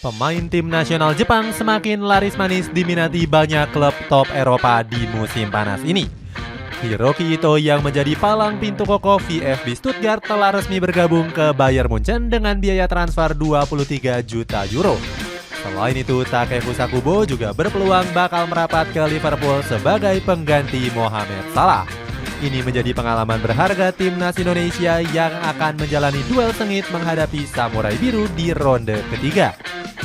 Pemain tim nasional Jepang semakin laris manis diminati banyak klub top Eropa di musim panas ini. Hiroki Ito yang menjadi palang pintu kokoh VfB Stuttgart telah resmi bergabung ke Bayern Munchen dengan biaya transfer 23 juta euro. Selain itu, Takefusa Kubo juga berpeluang bakal merapat ke Liverpool sebagai pengganti Mohamed Salah. Ini menjadi pengalaman berharga timnas Indonesia yang akan menjalani duel sengit menghadapi Samurai Biru di ronde ketiga.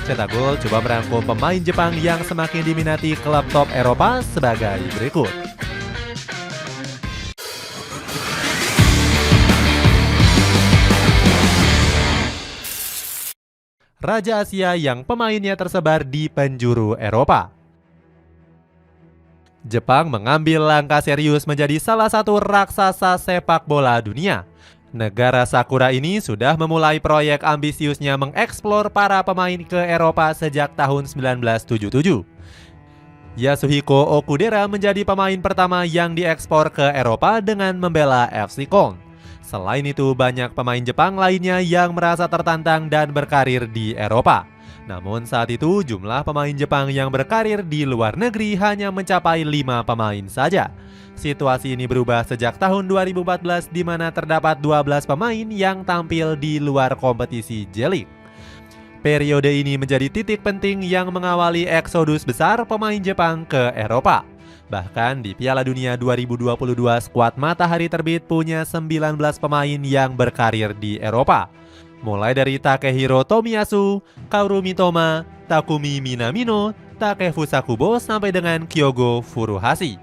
Cetak Gol coba merangkum pemain Jepang yang semakin diminati klub top Eropa sebagai berikut. Raja Asia yang pemainnya tersebar di penjuru Eropa. Jepang mengambil langkah serius menjadi salah satu raksasa sepak bola dunia. Negara Sakura ini sudah memulai proyek ambisiusnya mengeksplor para pemain ke Eropa sejak tahun 1977. Yasuhiko Okudera menjadi pemain pertama yang diekspor ke Eropa dengan membela FC Köln. Selain itu, banyak pemain Jepang lainnya yang merasa tertantang dan berkarir di Eropa. Namun saat itu jumlah pemain Jepang yang berkarir di luar negeri hanya mencapai 5 pemain saja. Situasi ini berubah sejak tahun 2014 di mana terdapat 12 pemain yang tampil di luar kompetisi J-League. Periode ini menjadi titik penting yang mengawali eksodus besar pemain Jepang ke Eropa. Bahkan di Piala Dunia 2022, skuad Matahari Terbit punya 19 pemain yang berkarir di Eropa. Mulai dari Takehiro Tomiyasu, Kaoru Mitoma, Takumi Minamino, Takefusa Kubo sampai dengan Kyogo Furuhashi.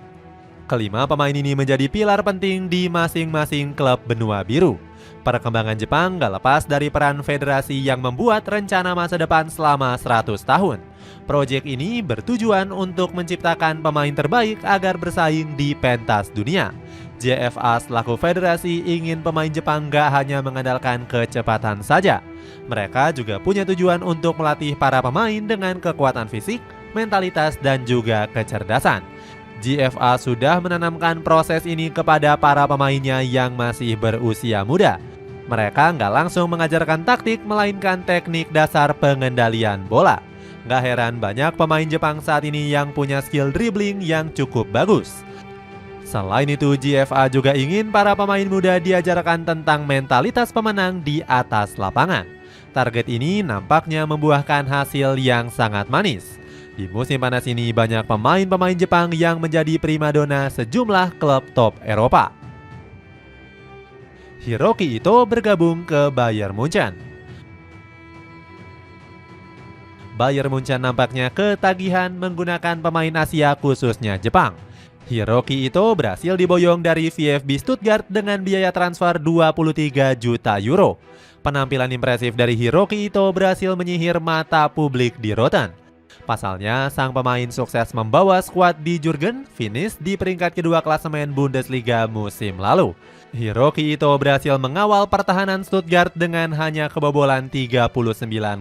Kelima pemain ini menjadi pilar penting di masing-masing klub benua biru. Perkembangan Jepang gak lepas dari peran federasi yang membuat rencana masa depan selama 100 tahun. Proyek ini bertujuan untuk menciptakan pemain terbaik agar bersaing di pentas dunia. JFA selaku federasi ingin pemain Jepang gak hanya mengandalkan kecepatan saja. Mereka juga punya tujuan untuk melatih para pemain dengan kekuatan fisik, mentalitas, dan juga kecerdasan. JFA sudah menanamkan proses ini kepada para pemainnya yang masih berusia muda. Mereka nggak langsung mengajarkan taktik, melainkan teknik dasar pengendalian bola. Nggak heran banyak pemain Jepang saat ini yang punya skill dribbling yang cukup bagus. Selain itu, JFA juga ingin para pemain muda diajarkan tentang mentalitas pemenang di atas lapangan. Target ini nampaknya membuahkan hasil yang sangat manis. Di musim panas ini banyak pemain-pemain Jepang yang menjadi primadona sejumlah klub top Eropa. Hiroki Ito bergabung ke Bayern Munchen. Bayern Munchen nampaknya ketagihan menggunakan pemain Asia khususnya Jepang. Hiroki Ito berhasil diboyong dari VfB Stuttgart dengan biaya transfer 23 juta euro. Penampilan impresif dari Hiroki Ito berhasil menyihir mata publik di Rotten. Pasalnya, sang pemain sukses membawa skuad di Jurgen finish di peringkat kedua klasemen Bundesliga musim lalu. Hiroki Ito berhasil mengawal pertahanan Stuttgart dengan hanya kebobolan 39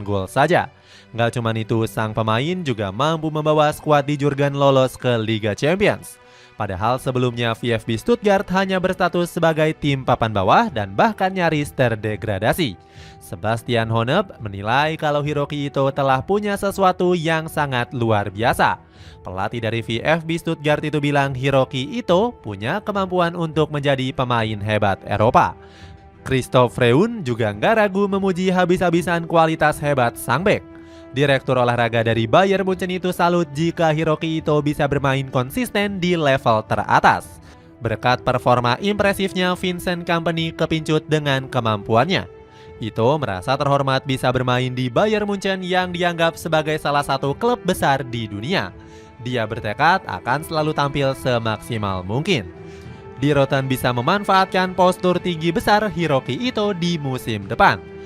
gol saja. Nggak cuma itu, sang pemain juga mampu membawa skuad di Jurgen lolos ke Liga Champions. Padahal sebelumnya VfB Stuttgart hanya berstatus sebagai tim papan bawah dan bahkan nyaris terdegradasi. Sebastian Honeb menilai kalau Hiroki Ito telah punya sesuatu yang sangat luar biasa. Pelatih dari VfB Stuttgart itu bilang Hiroki Ito punya kemampuan untuk menjadi pemain hebat Eropa. Christoph Freund juga nggak ragu memuji habis-habisan kualitas hebat sang bek. Direktur olahraga dari Bayern Munchen itu salut jika Hiroki Ito bisa bermain konsisten di level teratas. Berkat performa impresifnya, Vincent Kompany kepincut dengan kemampuannya. Ito merasa terhormat bisa bermain di Bayern Munchen yang dianggap sebagai salah satu klub besar di dunia. Dia bertekad akan selalu tampil semaksimal mungkin. Di Rotten bisa memanfaatkan postur tinggi besar Hiroki Ito di musim depan.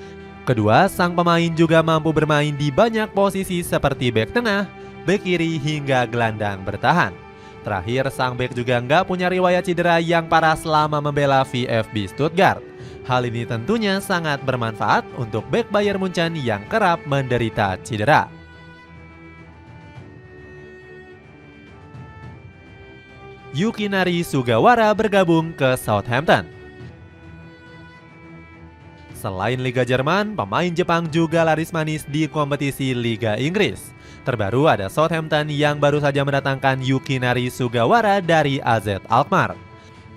Kedua, sang pemain juga mampu bermain di banyak posisi seperti bek tengah, bek kiri hingga gelandang bertahan. Terakhir, sang bek juga nggak punya riwayat cedera yang parah selama membela VfB Stuttgart. Hal ini tentunya sangat bermanfaat untuk bek Bayern Munchen yang kerap menderita cedera. Yukinari Sugawara bergabung ke Southampton. Selain Liga Jerman, pemain Jepang juga laris manis di kompetisi Liga Inggris. Terbaru ada Southampton yang baru saja mendatangkan Yukinari Sugawara dari AZ Alkmaar.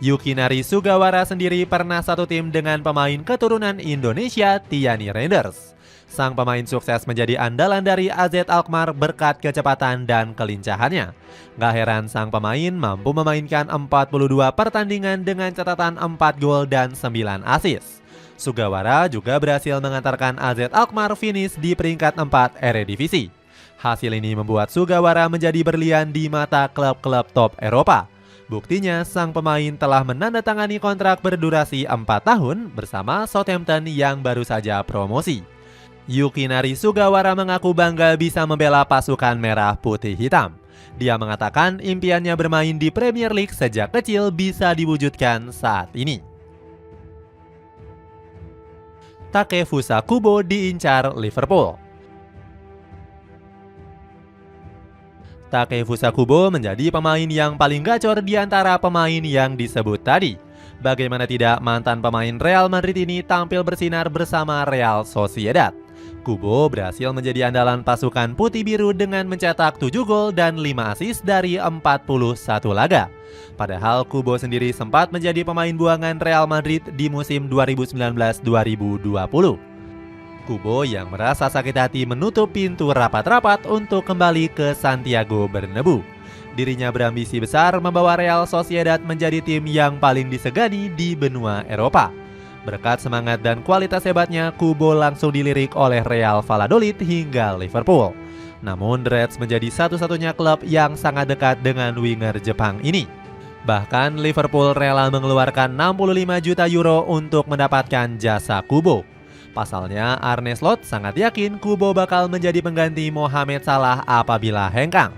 Yukinari Sugawara sendiri pernah satu tim dengan pemain keturunan Indonesia, Tiani Reinders. Sang pemain sukses menjadi andalan dari AZ Alkmaar berkat kecepatan dan kelincahannya. Gak heran sang pemain mampu memainkan 42 pertandingan dengan catatan 4 gol dan 9 assist. Sugawara juga berhasil mengantarkan AZ Alkmaar finish di peringkat 4 Eredivisie. Hasil ini membuat Sugawara menjadi berlian di mata klub-klub top Eropa. Buktinya, sang pemain telah menandatangani kontrak berdurasi 4 tahun bersama Southampton yang baru saja promosi. Yukinari Sugawara mengaku bangga bisa membela pasukan merah putih hitam. Dia mengatakan impiannya bermain di Premier League sejak kecil bisa diwujudkan saat ini. Takefusa Kubo diincar Liverpool. Takefusa Kubo menjadi pemain yang paling gacor di antara pemain yang disebut tadi. Bagaimana tidak, mantan pemain Real Madrid ini tampil bersinar bersama Real Sociedad. Kubo berhasil menjadi andalan pasukan putih biru dengan mencetak 7 gol dan 5 assist dari 41 laga. Padahal Kubo sendiri sempat menjadi pemain buangan Real Madrid di musim 2019-2020. Kubo yang merasa sakit hati menutup pintu rapat-rapat untuk kembali ke Santiago Bernabeu. Dirinya berambisi besar membawa Real Sociedad menjadi tim yang paling disegani di benua Eropa. Berkat semangat dan kualitas hebatnya, Kubo langsung dilirik oleh Real Valladolid hingga Liverpool. Namun, The Reds menjadi satu-satunya klub yang sangat dekat dengan winger Jepang ini. Bahkan, Liverpool rela mengeluarkan 65 juta euro untuk mendapatkan jasa Kubo. Pasalnya, Arne Slot sangat yakin Kubo bakal menjadi pengganti Mohamed Salah apabila hengkang.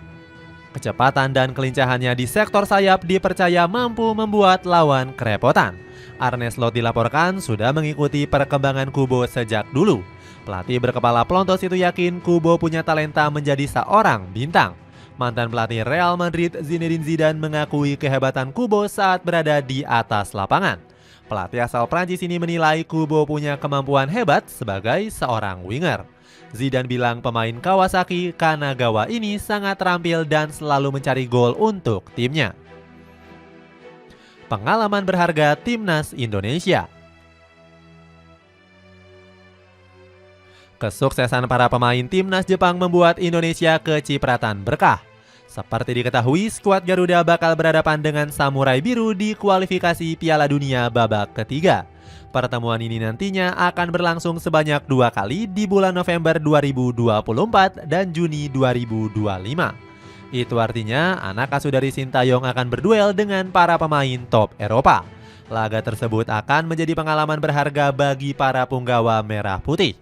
Kecepatan dan kelincahannya di sektor sayap dipercaya mampu membuat lawan kerepotan. Arne Slot dilaporkan sudah mengikuti perkembangan Kubo sejak dulu. Pelatih berkepala pelontos itu yakin Kubo punya talenta menjadi seorang bintang. Mantan pelatih Real Madrid Zinedine Zidane mengakui kehebatan Kubo saat berada di atas lapangan. Pelatih asal Prancis ini menilai Kubo punya kemampuan hebat sebagai seorang winger. Zidane bilang pemain Kawasaki Kanagawa ini sangat terampil dan selalu mencari gol untuk timnya. Pengalaman berharga Timnas Indonesia. Kesuksesan para pemain Timnas Jepang membuat Indonesia kecipratan berkah. Seperti diketahui, skuad Garuda bakal berhadapan dengan Samurai Biru di kualifikasi Piala Dunia babak ketiga. Pertemuan ini nantinya akan berlangsung sebanyak 2 kali di bulan November 2024 dan Juni 2025. Itu artinya anak asuh dari Sintayong akan berduel dengan para pemain top Eropa. Laga tersebut akan menjadi pengalaman berharga bagi para punggawa merah putih.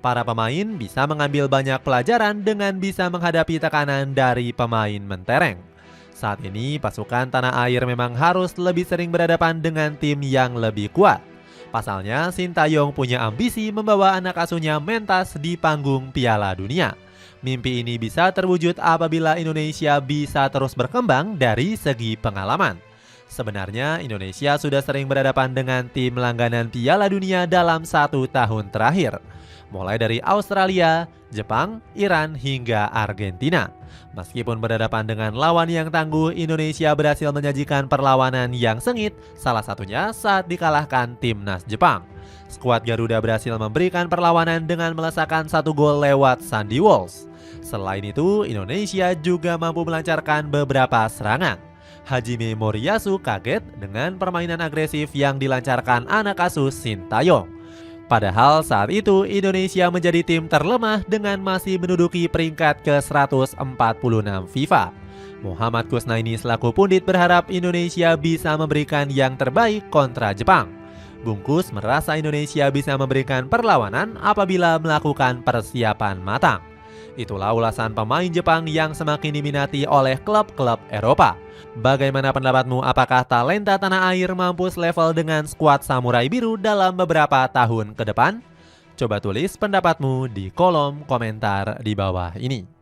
Para pemain bisa mengambil banyak pelajaran dengan bisa menghadapi tekanan dari pemain mentereng. Saat ini pasukan tanah air memang harus lebih sering berhadapan dengan tim yang lebih kuat. Pasalnya Sintayong punya ambisi membawa anak asuhnya mentas di panggung Piala Dunia. Mimpi ini bisa terwujud apabila Indonesia bisa terus berkembang dari segi pengalaman. Sebenarnya Indonesia sudah sering berhadapan dengan tim langganan Piala Dunia dalam 1 tahun terakhir. Mulai dari Australia, Jepang, Iran, hingga Argentina. Meskipun berhadapan dengan lawan yang tangguh, Indonesia berhasil menyajikan perlawanan yang sengit, salah satunya saat dikalahkan Timnas Jepang. Skuad Garuda berhasil memberikan perlawanan dengan melesakkan 1 gol lewat Sandy Walsh. Selain itu, Indonesia juga mampu melancarkan beberapa serangan. Hajime Moriyasu kaget dengan permainan agresif yang dilancarkan anak asuh Sintayong. Padahal saat itu Indonesia menjadi tim terlemah dengan masih menduduki peringkat ke-146 FIFA. Muhammad Kusnaini selaku pundit berharap Indonesia bisa memberikan yang terbaik kontra Jepang. Bungkus merasa Indonesia bisa memberikan perlawanan apabila melakukan persiapan matang. Itulah ulasan pemain Jepang yang semakin diminati oleh klub-klub Eropa. Bagaimana pendapatmu? Apakah talenta tanah air mampu selevel dengan skuad Samurai Biru dalam beberapa tahun ke depan? Coba tulis pendapatmu di kolom komentar di bawah ini.